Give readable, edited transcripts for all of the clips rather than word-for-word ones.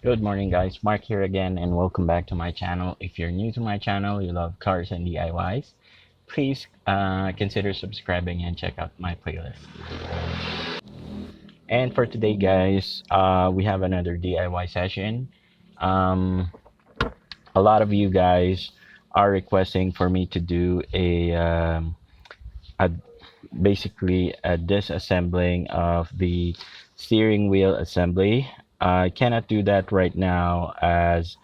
Good morning, guys. Mark here again, and welcome back to my channel. If you're new to my channel, you love cars and DIYs, please consider subscribing and check out my playlist. And for today, guys, we have another DIY session. Um, a lot of you guys are requesting for me to do a basically a disassembling of the steering wheel assembly. I cannot do that right now as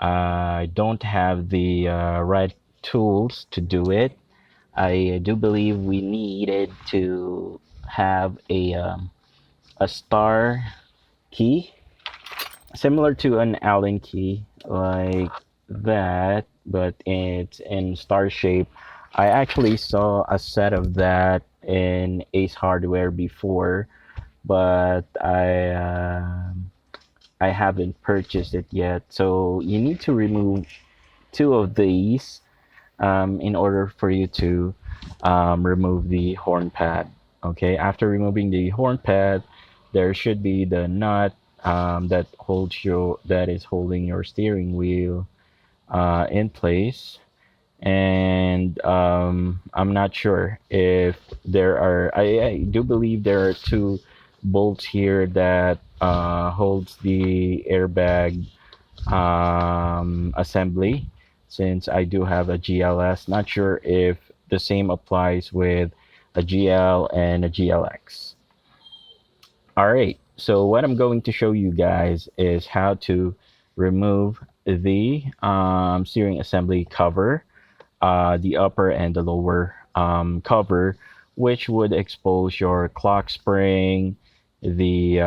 I don't have the right tools to do it. I do believe we needed to have a star key similar to an Allen key like that, but it's in star shape. I actually saw a set of that in Ace Hardware before, but I haven't purchased it yet. So you need to remove two of these in order for you to remove the horn pad. Okay, after removing the horn pad, there should be the nut that is holding your steering wheel in place. And I'm not sure if there are. I do believe there are two bolts here that holds the airbag assembly, since I do have a GLS. Not sure if the same applies with a GL and a GLX. All right, so what I'm going to show you guys is how to remove the steering assembly cover, the upper and the lower cover, which would expose your clock spring, the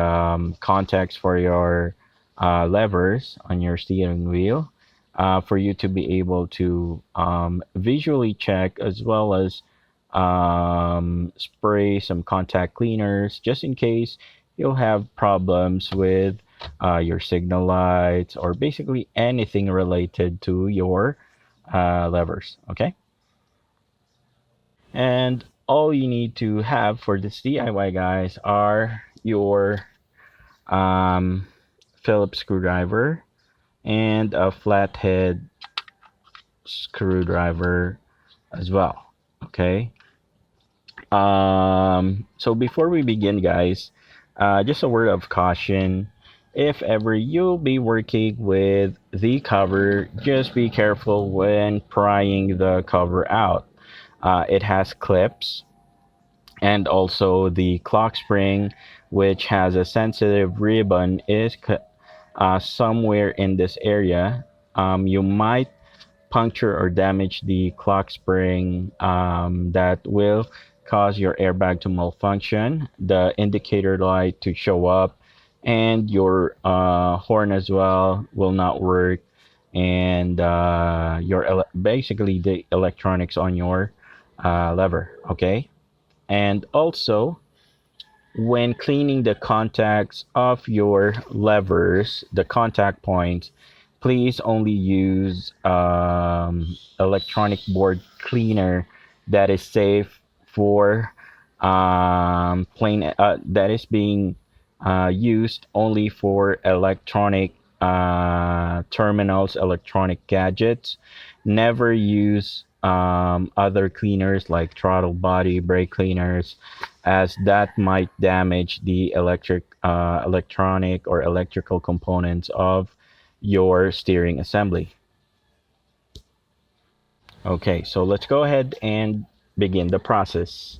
contacts for your levers on your steering wheel, for you to be able to visually check, as well as spray some contact cleaners just in case you'll have problems with your signal lights or basically anything related to your levers. Okay, and all you need to have for this DIY, guys, are your um, Phillips screwdriver and a flathead screwdriver as well. Okay, so before we begin, guys, just a word of caution. If ever you'll be working with the cover, just be careful when prying the cover out. It has clips, and also the clock spring, which has a sensitive ribbon, is somewhere in this area. You might puncture or damage the clock spring, that will cause your airbag to malfunction, the indicator light to show up, and your horn as well will not work, and basically the electronics on your lever. Okay, and also when cleaning the contacts of your levers, the contact points, please only use electronic board cleaner that is safe for that is being used only for electronic terminals, electronic gadgets. Never use other cleaners like throttle body, brake cleaners, as that might damage the electronic or electrical components of your steering assembly. Okay, so let's go ahead and begin the process.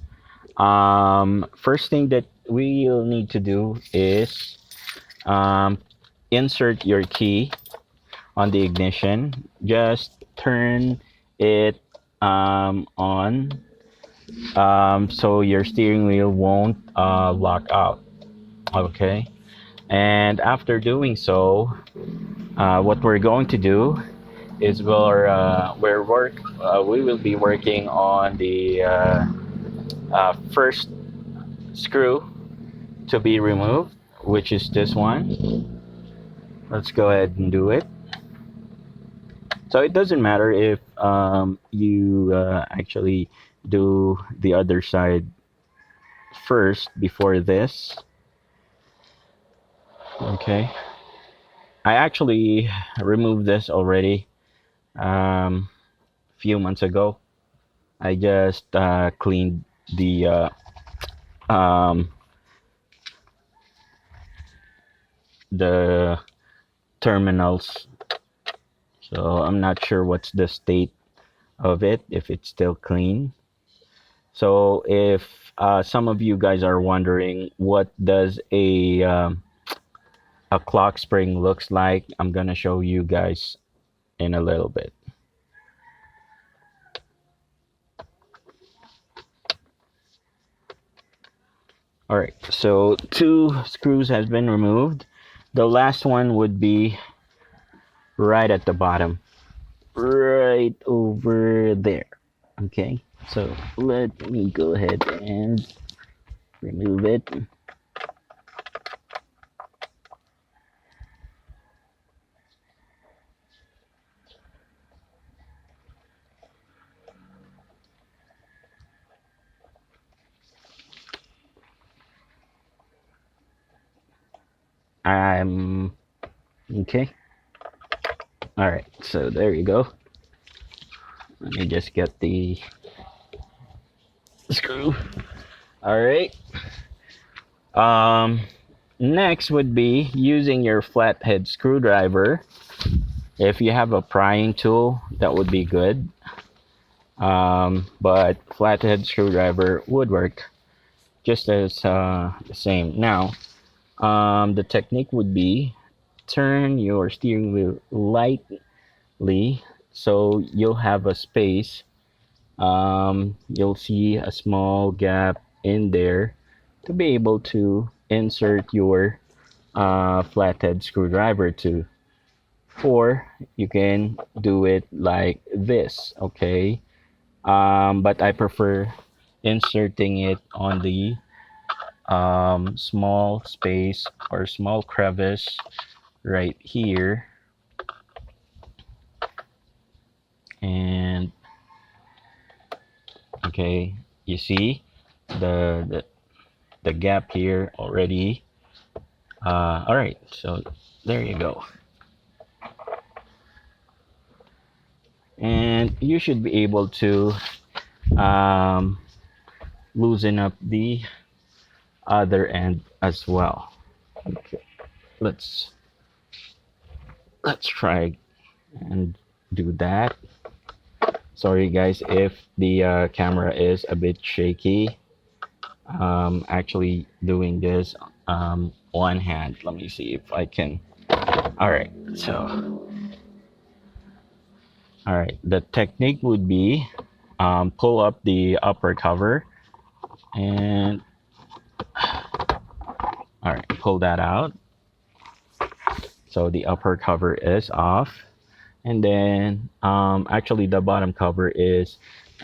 First thing that we'll need to do is um, insert your key on the ignition. Just turn it on, so your steering wheel won't lock out. Okay, and after doing so, what we're going to do is we will be working on the first screw to be removed, which is this one. Let's go ahead and do it. So it doesn't matter if you actually do the other side first before this. Okay, I actually removed this already a few months ago. I just cleaned um, the terminals, so I'm not sure what's the state of it, if it's still clean. So if some of you guys are wondering what does a clock spring looks like, I'm gonna show you guys in a little bit. All right, so two screws has been removed. The last one would be right at the bottom, right over there. Okay, so let me go ahead and remove it. I'm okay. All right, so there you go. Let me just get the screw. All right. Um, Next would be using your flathead screwdriver. If you have a prying tool, that would be good. But flathead screwdriver would work just as the same. Now, the technique would be turn your steering wheel lightly so you'll have a space. You'll see a small gap in there to be able to insert your flathead screwdriver to, or you can do it like this. Okay, but I prefer inserting it on the small space or small crevice right here, and okay, you see the gap here already. All right, so there you go. And you should be able to um, loosen up the other end as well. Okay, let's try and do that. Sorry guys if the camera is a bit shaky. Actually doing this one hand. Let me see if I can. All right, so all right, the technique would be pull up the upper cover and all right, pull that out. So the upper cover is off, and then actually the bottom cover is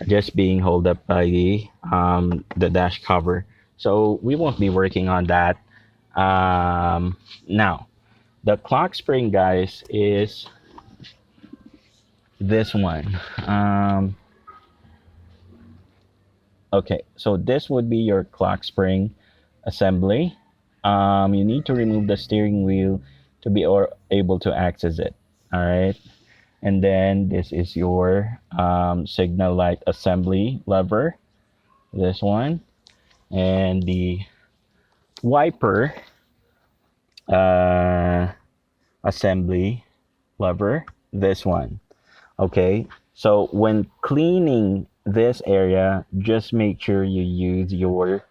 just being held up by the dash cover. So we won't be working on that. Now, the clock spring, guys, is this one. Okay, so this would be your clock spring assembly. You need to remove the steering wheel to be able to access it. All right, and then this is your signal light assembly lever, this one, and the wiper assembly lever, this one. Okay, so when cleaning this area, just make sure you use your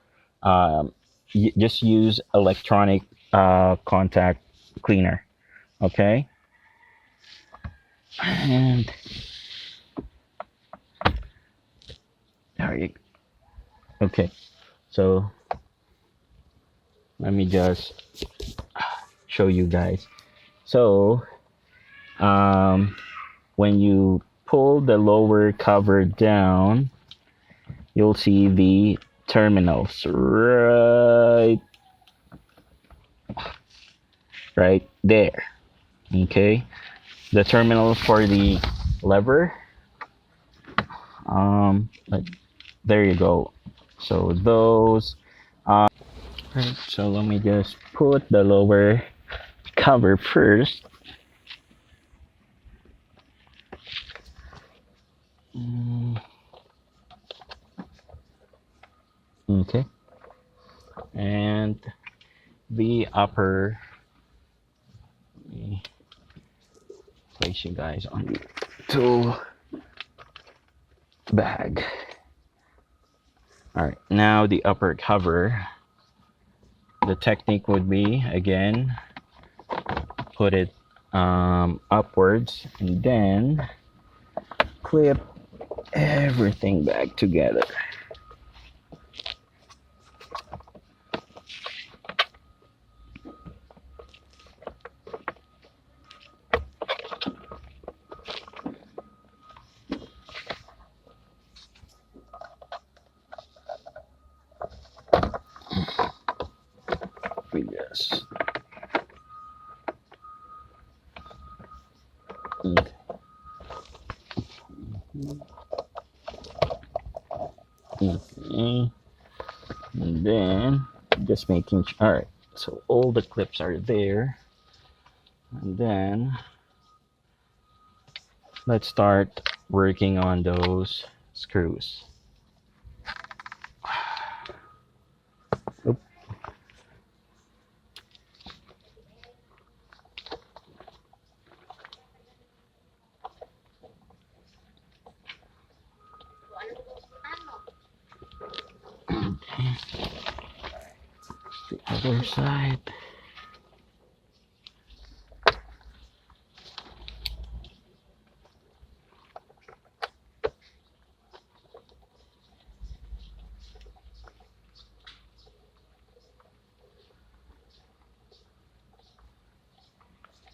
just use electronic contact cleaner. Okay, and there you go. Okay, so let me just show you guys. So when you pull the lower cover down, you'll see the terminals right there. Okay, the terminal for the lever. Like, there you go. So those. Right. So let me just put the lower cover first. Mm, okay, and the upper, let me place you guys on the tool bag. All right, now the upper cover. The technique would be, again, put it upwards and then clip everything back together. Yes. Okay. Okay. And then just making sure. All right. So all the clips are there. And then let's start working on those screws. Oop. The other side.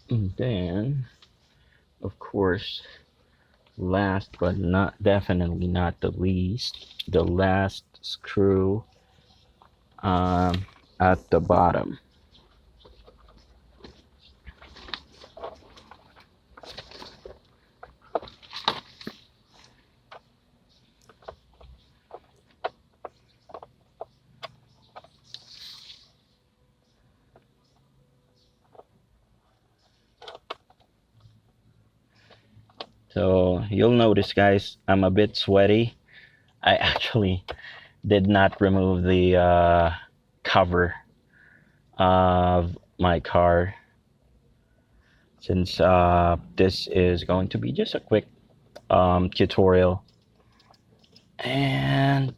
And then, of course, last but not definitely not the least, the last screw at the bottom. So you'll notice, guys, I'm a bit sweaty. I actually did not remove the cover of my car, since this is going to be just a quick tutorial, and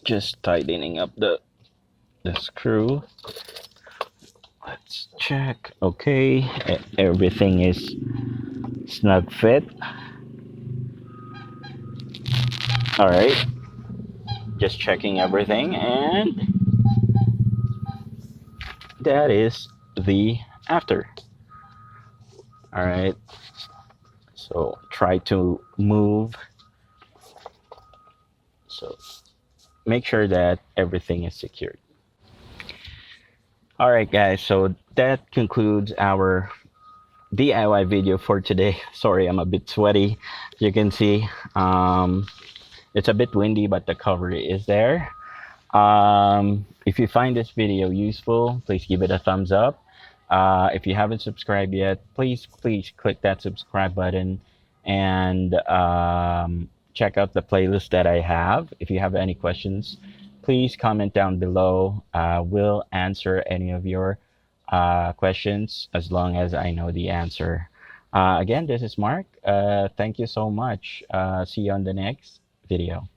just tightening up the screw. Let's check. Okay, everything is snug fit. All right, just checking everything, and that is the after. All right, so try to move, so make sure that everything is secured. All right, guys, so that concludes our DIY video for today. Sorry, I'm a bit sweaty. As you can see, it's a bit windy, but the cover is there. If you find this video useful, please give it a thumbs up. If you haven't subscribed yet, please click that subscribe button, and check out the playlist that I have. If you have any questions, please comment down below. We'll answer any of your questions as long as I know the answer. Again, this is Mark. Thank you so much. See you on the next video.